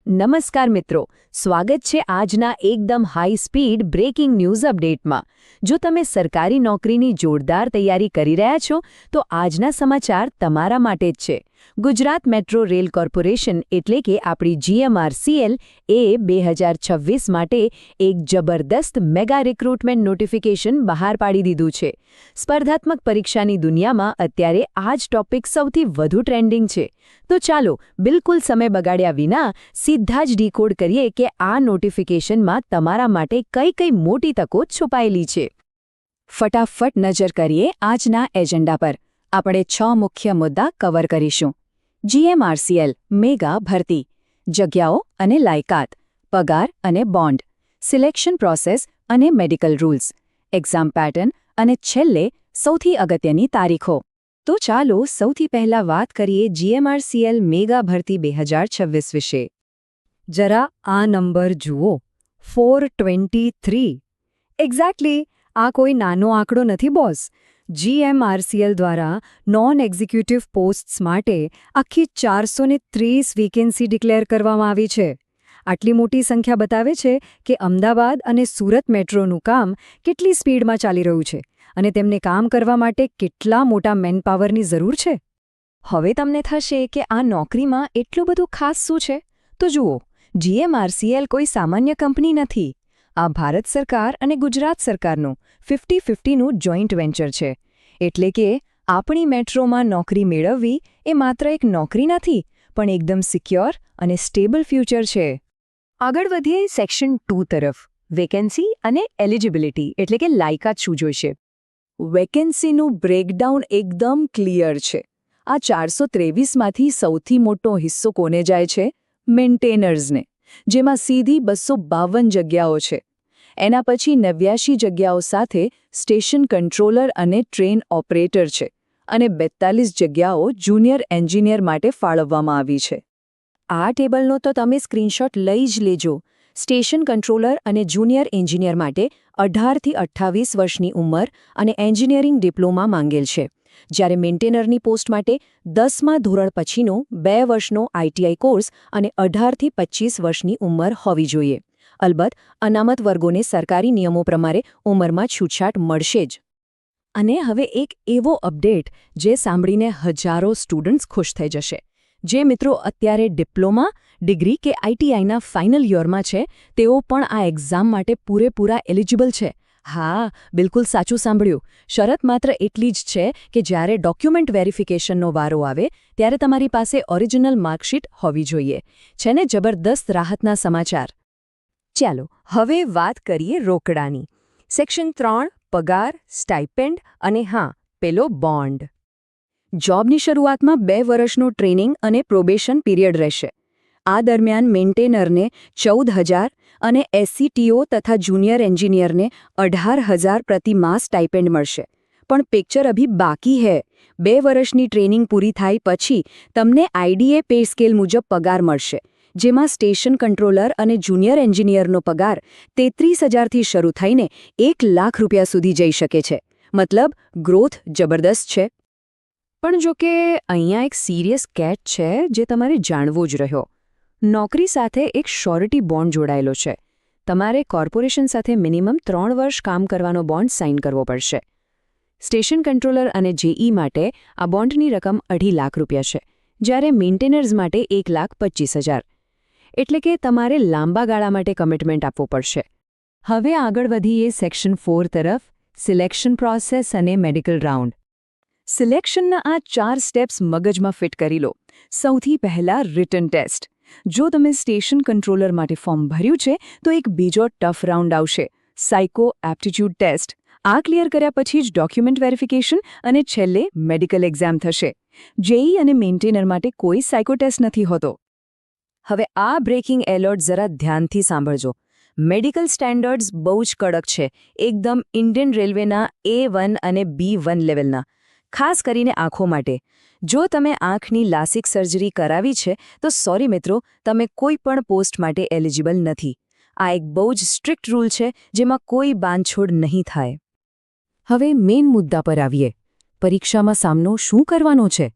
નમસ્કાર મિત્રો, સ્વાગત છે આજના એકદમ હાઈ સ્પીડ બ્રેકિંગ ન્યૂઝ અપડેટમાં। જો તમે સરકારી નોકરીની જોરદાર તૈયારી કરી રહ્યા છો તો આજના સમાચાર તમારા માટે જ છે। ગુજરાત મેટ્રો રેલ કોર્પોરેશન એટલે કે આપણી GMRCL એ 2026 માટે એક જબરદસ્ત મેગા રિક્રુટમેન્ટ નોટિફિકેશન બહાર પાડી દીધું છે। સ્પર્ધાત્મક પરીક્ષાની દુનિયામાં અત્યારે આ જ ટોપિક સૌથી વધુ ટ્રેન્ડિંગ છે। તો ચાલો બિલકુલ સમય બગાડ્યા વિના સીધા જ ડીકોડ કરીએ કે આ નોટિફિકેશનમાં તમારા માટે કઈ કઈ મોટી તકો છુપાયેલી છે। ફટાફટ નજર કરીએ આજના એજન્ડા પર। આપણે 6 મુખ્ય મુદ્દા કવર કરીશું। GMRCL મેગા ભરતી, જગ્યાઓ અને લાયકાત, પગાર અને બોન્ડ, સિલેક્શન પ્રોસેસ અને મેડિકલ રૂલ્સ, એક્ઝામ પેટર્ન અને છેલ્લે સૌથી અગત્યની તારીખો। તો ચાલો સૌથી પહેલા વાત કરીએ GMRCL મેગા ભરતી 2026 વિશે। જરા આ નંબર જુઓ, 423। એક્ઝેક્ટલી, આ કોઈ નાનો આંકડો નથી બોસ। GMRCL દ્વારા નોન એક્ઝિક્યુટિવ પોસ્ટ્સ માટે આખી 430 વેકેન્સી ડિક્લેર કરવામાં આવી છે। આટલી મોટી સંખ્યા બતાવે છે કે અમદાવાદ અને સુરત મેટ્રોનું કામ કેટલી સ્પીડમાં ચાલી રહ્યું છે અને તેમને કામ કરવા માટે કેટલા મોટા મેનપાવરની જરૂર છે। હવે તમને થશે કે આ નોકરીમાં એટલું બધું ખાસ શું છે? તો જુઓ, GMRCL કોઈ સામાન્ય કંપની નથી। આ ભારત સરકાર અને ગુજરાત સરકારનું 50-50નું જોઈન્ટ વેન્ચર છે। એટલે કે આપણી મેટ્રોમાં નોકરી મેળવવી એ માત્ર એક નોકરી નથી, પણ એકદમ સિક્યોર અને સ્ટેબલ ફ્યુચર છે। આગળ વધીએ સેક્શન 2 તરફ। વેકેન્સી અને એલિજિબિલિટી એટલે કે લાયકાત શું જોઈશે? વેકેન્સીનું બ્રેકડાઉન એકદમ ક્લિયર છે। આ 423માંથી સૌથી મોટો હિસ્સો કોને જાય છે? મેન્ટેનર્સને, જેમાં સીધી 252 જગ્યાઓ છે। એના પછી 89 જગ્યાઓ સાથે સ્ટેશન કંટ્રોલર અને ટ્રેન ઓપરેટર છે અને 42 જગ્યાઓ જુનિયર એન્જિનિયર માટે ફાળવવામાં આવી છે। આ ટેબલનો તો તમે સ્ક્રીનશોટ લઈ જ લેજો। સ્ટેશન કંટ્રોલર અને જુનિયર એન્જિનિયર માટે 18થી 28 વર્ષની ઉંમર અને એન્જિનિયરિંગ ડિપ્લોમા માંગેલ છે, જ્યારે મેન્ટેનરની પોસ્ટ માટે 10મા ધોરણ પછીનો 2 વર્ષનો ITI કોર્સ અને 18થી 25 વર્ષની ઉંમર હોવી જોઈએ। અલબત્ત અનામત વર્ગોને સરકારી નિયમો પ્રમાણે ઉંમરમાં છૂટછાટ મળશે જ। અને હવે એક એવો અપડેટ જે સાંભળીને હજારો સ્ટુડન્ટ્સ ખુશ થઈ જશે। જે મિત્રો અત્યારે ડિપ્લોમા, ડિગ્રી કે ITIના ફાઇનલ યરમાં છે, તેઓ પણ આ એક્ઝામ માટે પૂરેપૂરા એલિજિબલ છે। હા, બિલકુલ સાચું સાંભળ્યું। શરત માત્ર એટલી જ છે કે જ્યારે ડોક્યુમેન્ટ વેરિફિકેશનનો વારો આવે ત્યારે તમારી પાસે ઓરિજિનલ માર્કશીટ હોવી જોઈએ। છે ને જબરદસ્ત રાહતના સમાચાર? ચાલો હવે વાત કરીએ રોકડાની। સેક્શન 3 પગાર, સ્ટાઇપેન્ડ અને હા, પેલો બોન્ડ। જોબની શરૂઆતમાં 2 વર્ષનો ટ્રેનિંગ અને પ્રોબેશન પીરિયડ રહેશે। આ દરમિયાન મેન્ટેનરને 14,000 અને SCTO તથા જુનિયર એન્જિનિયરને 18,000 પ્રતિ માસ સ્ટાઇપેન્ડ મળશે। પણ પિક્ચર અભી બાકી હૈ। 2 વર્ષની ટ્રેનિંગ પૂરી થાય પછી તમને IDA પે સ્કેલ મુજબ પગાર મળશે, જેમાં સ્ટેશન કંટ્રોલર અને જુનિયર એન્જિનિયરનો પગાર 33,000થી શરૂ થઈને 1 લાખ રૂપિયા સુધી જઈ શકે છે। મતલબ ગ્રોથ જબરદસ્ત છે। પણ જો કે અહીંયા એક સિરિયસ કેચ છે જે તમારે જાણવો જ રહ્યો। નોકરી સાથે એક શ્યોરિટી બોન્ડ જોડાયેલો છે। તમારે કોર્પોરેશન સાથે મિનિમમ 3 વર્ષ કામ કરવાનો બોન્ડ સાઇન કરવો પડશે। સ્ટેશન કંટ્રોલર અને JE માટે આ બોન્ડની રકમ 2.5 લાખ રૂપિયા છે, જ્યારે મેન્ટેનર્સ માટે 1,25,000। એટલે કે તમારે લાંબા ગાળા માટે કમિટમેન્ટ આપવું પડશે। હવે આગળ વધીએ સેક્શન 4 તરફ। સિલેક્શન પ્રોસેસ અને મેડિકલ રાઉન્ડ। સિલેક્શનના આ 4 સ્ટેપ્સ મગજમાં ફિટ કરી લો। સૌથી પહેલા રિટન ટેસ્ટ। જો તમે સ્ટેશન કંટ્રોલર માટે ફોર્મ ભર્યું છે તો એક બીજો ટફ રાઉન્ડ આવશે, સાયકો એપ્ટિટ્યૂડ ટેસ્ટ। આ ક્લિયર કર્યા પછી જ ડોક્યુમેન્ટ વેરિફિકેશન અને છેલ્લે મેડિકલ એક્ઝામ થશે। JE અને મેન્ટેનર માટે કોઈ સાયકો ટેસ્ટ નથી હોતો। હવે આ બ્રેકિંગ એલર્ટ જરા ધ્યાનથી સાંભળજો। મેડિકલ સ્ટેન્ડર્ડ્સ બહુ જ કડક છે, એકદમ ઇન્ડિયન રેલવેના A1 અને B1 લેવલના, ખાસ કરીને આંખો માટે। જો તમે આંખની લાસિક સર્જરી કરાવી છે તો સોરી મિત્રો, તમે કોઈ પણ પોસ્ટ માટે એલિજિબલ નથી। આ એક બહુ જ સ્ટ્રિક્ટ રૂલ છે જેમાં કોઈ બાંધછોડ નહીં થાય। હવે મેઇન મુદ્દા પર આવીએ। પરીક્ષામાં સામનો શું કરવાનો છે?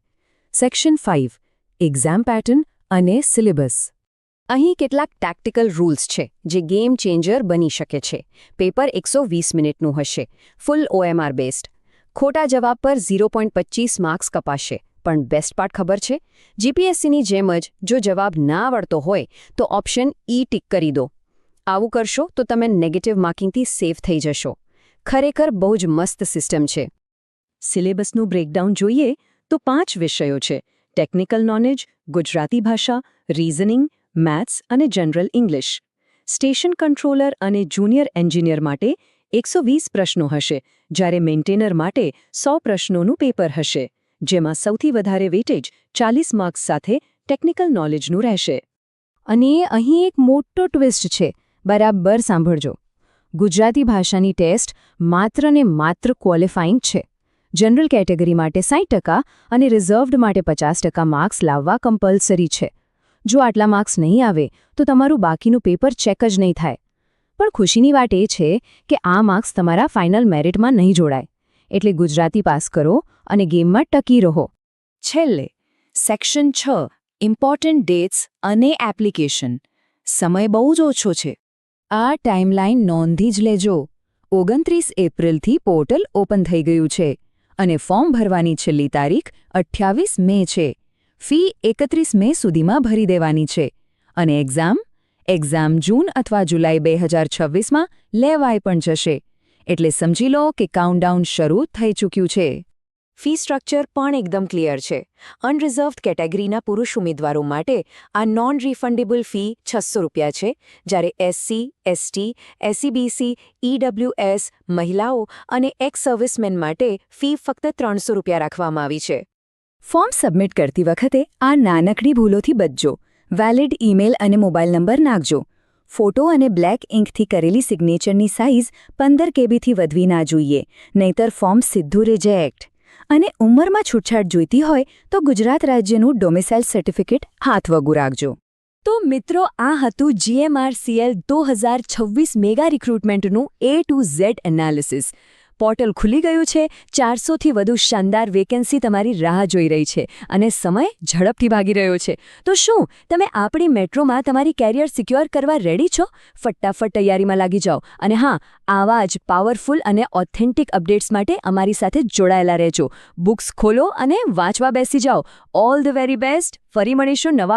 સેક્શન 5 એક્ઝામ પેટર્ન અને સિલેબસ। અહીં કેટલાક ટેક્ટિકલ રૂલ્સ છે જે ગેમ ચેન્જર બની શકે છે. પેપર 120 મિનિટનું હશે, ફૂલ OMR બેસ્ડ. ખોટા જવાબ પર 0.25 માર્ક્સ કપાશે. પણ બેસ્ટ પાર્ટ ખબર છે? જીપીએસસીની જેમ જ જો જવાબ ના આવડતો હોય તો ઓપ્શન ઈ ટિક કરી દો. આવું કરશો તો તમે નેગેટિવ માર્કિંગથી સેફ થઈ જશો. ખરેખર બહુ જ મસ્ત સિસ્ટમ છે. સિલેબસનું બ્રેકડાઉન જોઈએ તો 5 વિષયો છે: ટેકનિકલ નોલેજ, ગુજરાતી ભાષા, રીઝનિંગ, મેથ્સ અને જનરલ ઇંગ્લિશ. સ્ટેશન કંટ્રોલર અને જુનિયર એન્જિનિયર માટે 120 પ્રશ્નો હશે, જ્યારે મેન્ટેનર માટે 100 પ્રશ્નોનું પેપર હશે, જેમાં સૌથી વધારે વેટેજ 40 માર્ક્સ સાથે ટેકનિકલ નોલેજનું રહેશે. અને અહીં એક મોટો ટ્વિસ્ટ છે, બરાબર સાંભળજો. ગુજરાતી ભાષાની ટેસ્ટ માત્ર ને માત્ર ક્વોલિફાઇંગ છે. જનરલ કેટેગરી માટે 60% અને રિઝર્વ્ડ માટે 50% માર્ક્સ લાવવા કમ્પલ્સરી છે. જો આટલા માર્ક્સ નહીં આવે તો તમારું બાકીનું પેપર ચેક જ નહીં થાય. પણ ખુશીની વાત એ છે કે આ માર્ક્સ તમારા ફાઇનલ મેરિટમાં નહીં જોડાય. એટલે ગુજરાતી પાસ કરો અને ગેમમાં ટકી રહો. છેલ્લે સેક્શન 6 ઇમ્પોર્ટન્ટ ડેટ્સ અને એપ્લિકેશન. સમય બહુ જ ઓછો છે. આ ટાઈમલાઈન નોંધી જ લેજો. 29 એપ્રિલથી પોર્ટલ ઓપન થઈ ગયું છે અને ફોર્મ ભરવાની છેલ્લી તારીખ 28 મે છે. ફી 31 મે સુધીમાં ભરી દેવાની છે. અને એક્ઝામ જૂન અથવા જુલાઈ 2026માં લેવાઈ પણ જશે. એટલે સમજી લો કે કાઉન્ટડાઉન શરૂ થઈ ચૂક્યું છે. ફી સ્ટ્રક્ચર પણ એકદમ ક્લિયર છે. અનરિઝર્વ્ડ કેટેગરીના પુરુષ ઉમેદવારો માટે આ નોન રિફંડેબલ ફી ₹600 છે, જ્યારે SC, ST, SEBC, EWS, મહિલાઓ અને એક્સ સર્વિસમેન માટે ફી ફક્ત ₹300 રાખવામાં આવી છે. ફોર્મ સબમિટ કરતી વખતે આ નાનકડી ભૂલોથી બચજો. વેલિડ ઈમેલ અને મોબાઈલ નંબર નાખજો. ફોટો અને બ્લેક ઇંકથી કરેલી સિગ્નેચરની સાઇઝ 15 KBથી વધવી ના જોઈએ, નહીતર ફોર્મ સીધું રિજેક્ટ. અને ઉંમરમાં છૂટછાટ જોઈતી હોય તો ગુજરાત રાજ્યનું ડોમિસાઇલ સર્ટિફિકેટ હાથવગું રાખજો. તો મિત્રો, આ હતું GMRCL 2026 મેગા રિક્રુટમેન્ટનું A to Z analysis. Portal ખુલી ગયું છે, 400થી વધુ શાનદાર વેકેન્સી તમારી રાહ જોઈ રહી છે અને સમય ઝડપથી ભાગી રહ્યો છે. તો શું તમે આપણી મેટ્રોમાં તમારી કેરિયર સિક્યોર કરવા રેડી છો? ફટાફટ તૈયારીમાં લાગી જાઓ. અને હા, આવા જ પાવરફુલ અને ઓથેન્ટિક અપડેટ્સ માટે અમારી સાથે જોડાયેલા રહેજો. બુક્સ ખોલો અને વાંચવા બેસી જાઓ. All the very best. ફરી મળીશું નવા